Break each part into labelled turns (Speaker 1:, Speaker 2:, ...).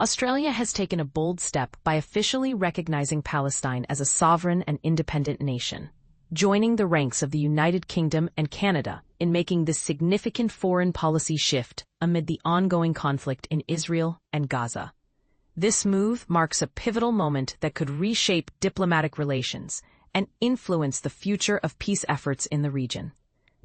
Speaker 1: Australia has taken a bold step by officially recognizing Palestine as a sovereign and independent nation, joining the ranks of the United Kingdom and Canada in making this significant foreign policy shift amid the ongoing conflict in Israel and Gaza. This move marks a pivotal moment that could reshape diplomatic relations and influence the future of peace efforts in the region.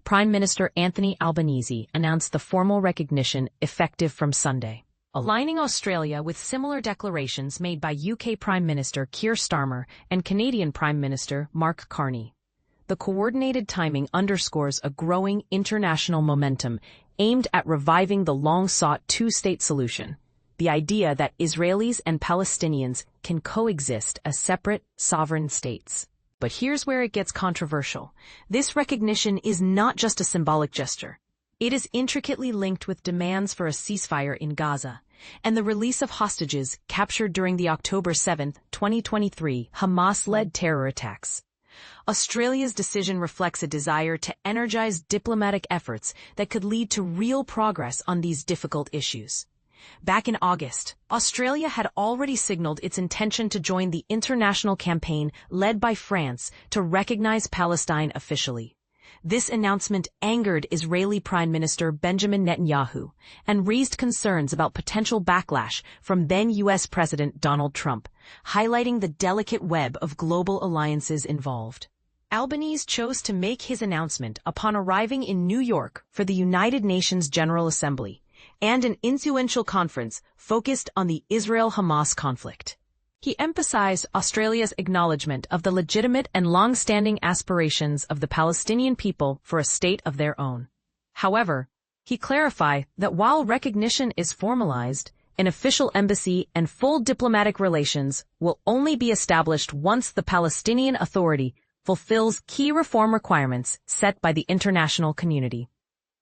Speaker 1: Prime Minister Anthony Albanese announced the formal recognition effective from Sunday, aligning Australia with similar declarations made by UK Prime Minister Keir Starmer and Canadian Prime Minister Mark Carney. The coordinated timing underscores a growing international momentum aimed at reviving the long-sought two-state solution, the idea that Israelis and Palestinians can coexist as separate, sovereign states. But here's where it gets controversial. This recognition is not just a symbolic gesture. It is intricately linked with demands for a ceasefire in Gaza and the release of hostages captured during the October 7, 2023, Hamas-led terror attacks. Australia's decision reflects a desire to energize diplomatic efforts that could lead to real progress on these difficult issues. Back in August, Australia had already signaled its intention to join the international campaign led by France to recognize Palestine officially. This announcement angered Israeli Prime Minister Benjamin Netanyahu and raised concerns about potential backlash from then U.S. President Donald Trump, highlighting the delicate web of global alliances involved. Albanese chose to make his announcement upon arriving in New York for the United Nations General Assembly and an influential conference focused on the Israel-Hamas conflict. He emphasized Australia's acknowledgement of the legitimate and long-standing aspirations of the Palestinian people for a state of their own. However, he clarified that while recognition is formalized, an official embassy and full diplomatic relations will only be established once the Palestinian Authority fulfills key reform requirements set by the international community.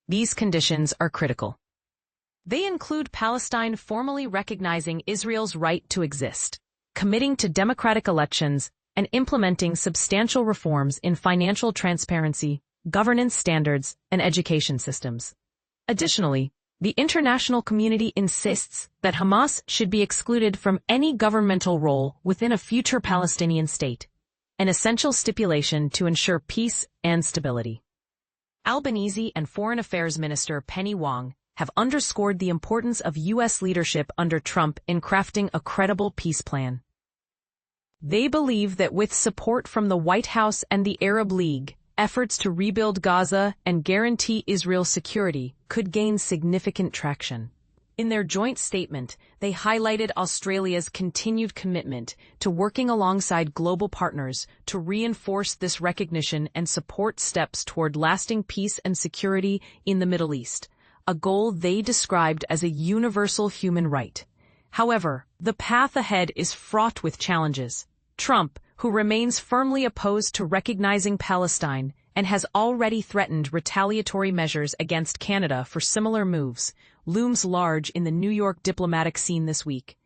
Speaker 1: These conditions are critical. They include Palestine formally recognizing Israel's right to exist, committing to democratic elections, and implementing substantial reforms in financial transparency, governance standards, and education systems. Additionally, the international community insists that Hamas should be excluded from any governmental role within a future Palestinian state, an essential stipulation to ensure peace and stability. Albanese and Foreign Affairs Minister Penny Wong have underscored the importance of U.S. leadership under Trump in crafting a credible peace plan. They believe that with support from the White House and the Arab League, efforts to rebuild Gaza and guarantee Israel's security could gain significant traction. In their joint statement, they highlighted Australia's continued commitment to working alongside global partners to reinforce this recognition and support steps toward lasting peace and security in the Middle East, a goal they described as a universal human right. However, the path ahead is fraught with challenges. Trump, who remains firmly opposed to recognizing Palestine and has already threatened retaliatory measures against Canada for similar moves, looms large in the New York diplomatic scene this week.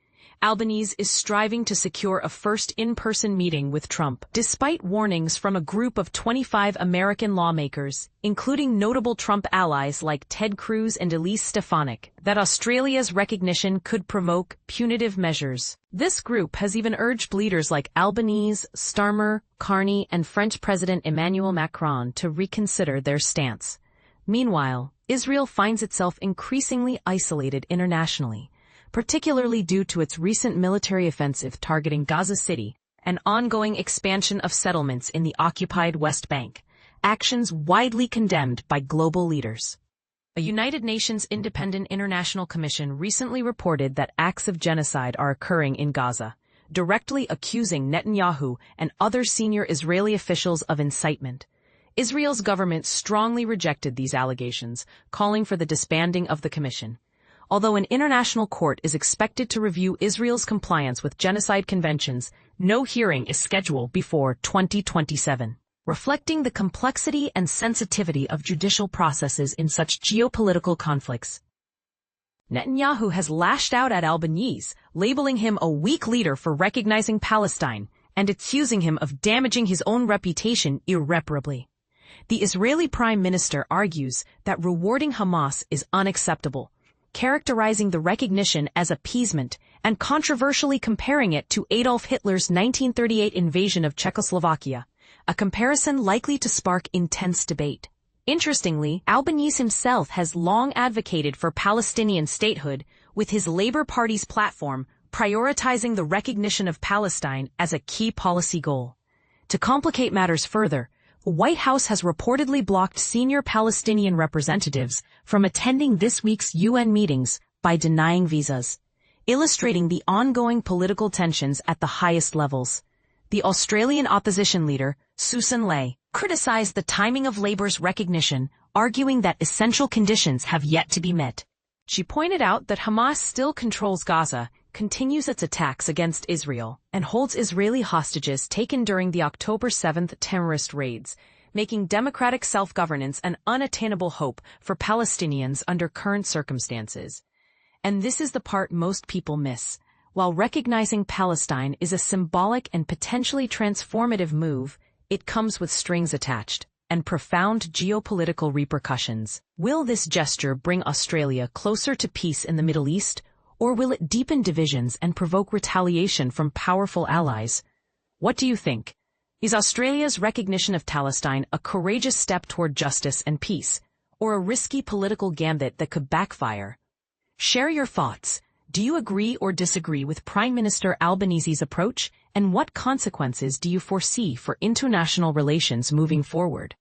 Speaker 1: Albanese is striving to secure a first in-person meeting with Trump, despite warnings from a group of 25 American lawmakers, including notable Trump allies like Ted Cruz and Elise Stefanik, that Australia's recognition could provoke punitive measures. This group has even urged leaders like Albanese, Starmer, Carney, and French President Emmanuel Macron to reconsider their stance. Meanwhile, Israel finds itself increasingly isolated internationally, particularly due to its recent military offensive targeting Gaza City and ongoing expansion of settlements in the occupied West Bank, actions widely condemned by global leaders. A United Nations Independent International Commission recently reported that acts of genocide are occurring in Gaza, directly accusing Netanyahu and other senior Israeli officials of incitement. Israel's government strongly rejected these allegations, calling for the disbanding of the commission. Although an international court is expected to review Israel's compliance with genocide conventions, no hearing is scheduled before 2027, reflecting the complexity and sensitivity of judicial processes in such geopolitical conflicts. Netanyahu has lashed out at Albanese, labeling him a weak leader for recognizing Palestine and accusing him of damaging his own reputation irreparably. The Israeli Prime Minister argues that rewarding Hamas is unacceptable, characterizing the recognition as appeasement and controversially comparing it to Adolf Hitler's 1938 invasion of Czechoslovakia, a comparison likely to spark intense debate. Interestingly, Albanese himself has long advocated for Palestinian statehood, with his Labour Party's platform prioritizing the recognition of Palestine as a key policy goal. To complicate matters further, the White House has reportedly blocked senior Palestinian representatives from attending this week's UN meetings by denying visas, illustrating the ongoing political tensions at the highest levels. The Australian opposition leader, Susan Ley, criticized the timing of Labour's recognition, arguing that essential conditions have yet to be met. She pointed out that Hamas still controls Gaza, continues its attacks against Israel, and holds Israeli hostages taken during the October 7th terrorist raids, making democratic self-governance an unattainable hope for Palestinians under current circumstances. And this is the part most people miss. While recognizing Palestine is a symbolic and potentially transformative move, it comes with strings attached and profound geopolitical repercussions. Will this gesture bring Australia closer to peace in the Middle East, or will it deepen divisions and provoke retaliation from powerful allies? What do you think? Is Australia's recognition of Palestine a courageous step toward justice and peace, or a risky political gambit that could backfire? Share your thoughts. Do you agree or disagree with Prime Minister Albanese's approach, and what consequences do you foresee for international relations moving forward?